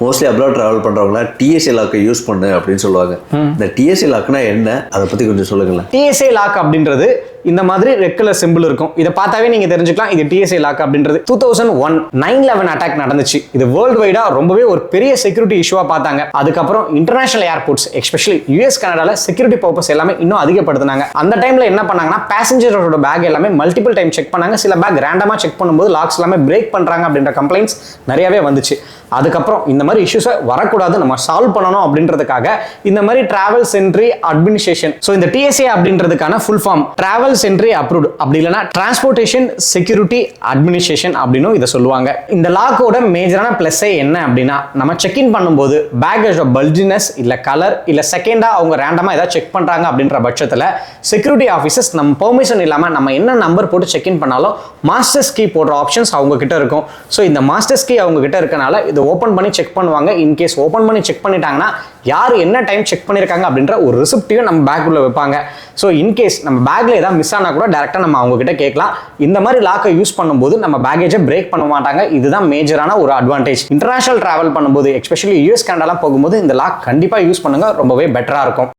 Mostly abroad travel பண்ணுறவங்களா TSA லாக்கை use பண்ணு அப்படின்னு சொல்லுவாங்க. இந்த TSA லாக்னா என்ன, அதை பற்றி கொஞ்சம் சொல்லுங்களேன். TSA லாக் அப்படின்றது இந்த மாதிரி ரெட் கலர் சிம்பிள் இருக்கும். இதை பார்த்தாவே நீங்க தெரிஞ்சுக்கலாம் இது TSA லாக் அப்படின்றது. 2001 9/11 அட்டாக் நடந்துச்சு. இது வேர்ல்டு வைடா ரொம்பவே ஒரு பெரிய செக்யூரிட்டி இஷ்யூவா பார்த்தாங்க. அதுக்கப்புறம் இன்டர்நேஷனல் ஏர்போர்ட்ஸ் எஸ்பெஷலி US கனடால செக்யூரிட்டி பர்பஸ் எல்லாமே இன்னும் அதிகப்படுத்தினாங்க. அந்த டைம்ல என்ன பண்ணாங்கன்னா பேசஞ்சரோட பேக் எல்லாமே மல்டிபிள் டைம் செக் பண்ணாங்க. சில பேக் ரேண்டமா செக் பண்ணும்போது லாக்ஸ் எல்லாமே பிரேக் பண்றாங்க அப்படின்ற கம்ப்ளைண்ட்ஸ் நிறையவே வந்துச்சு. அதுக்கப்புறம் இந்த மாதிரி இஷ்யூஸை வரக்கூடாது, நம்ம சால்வ் பண்ணணும் அப்படின்றதுக்காக இந்த மாதிரி டிராவல் சென்ட்ரி அட்மினிஸ்ட்ரேஷன், ஸோ இந்த TSA அப்படின்றதுக்கான full form travel sentry approved, அப்படி இல்லைனா டிரான்ஸ்போர்ட்டேஷன் செக்யூரிட்டி அட்மினிஸ்ட்ரேஷன் அப்படின்னு இதை சொல்லுவாங்க. இந்த லாக்கோட மேஜரான பிளஸ்ஸே என்ன அப்படின்னா, நம்ம செக் இன் பண்ணும்போது பேக்கேஜோட பல்ஜினஸ் இல்ல கலர் இல்ல செகண்டா அவங்க ரேண்டமா ஏதாவது செக் பண்றாங்க அப்படின்ற பட்சத்தில் செக்யூரிட்டி ஆஃபீஸர்ஸ் நம்ம பெர்மிஷன் இல்லாம நம்ம என்ன நம்பர் போட்டு செக் இன் பண்ணாலும் மாஸ்டர்ஸ் கீ போடுற ஆப்ஷன்ஸ் அவங்க கிட்ட இருக்கும். ஸோ இந்த மாஸ்டர்ஸ் கீ அவங்க கிட்ட இருக்கனால இது ஓபன் பண்ணி செக் பண்ணுவாங்க. இன்கேஸ் ஓபன் பண்ணி செக் பண்ணிட்டாங்கன்னா யார் என்ன டைம் செக் பண்ணிருக்காங்க அப்படின்ற ஒரு ரிசிப்டையும் நம்ம பேக்குள்ள வைப்பாங்க. ஸோ இன்கேஸ் நம்ம பேக்ல ஏதாவது மிஸ் ஆனா கூட டைரக்டா நம்ம அவங்க கிட்ட கேட்கலாம். இந்த மாதிரி லாக்கை யூஸ் பண்ணும்போது நம்ம பேக்கேஜை பிரேக் பண்ண மாட்டாங்க. இதுதான் மேஜரான ஒரு அட்வான்டேஜ். இன்டர்நேஷனல் டிராவல் பண்ணும்போது எஸ்பெஷலி US கனடாலாம் போகும்போது இந்த லாக் கண்டிப்பா யூஸ் பண்ணுங்க, ரொம்பவே பெட்டரா இருக்கும்.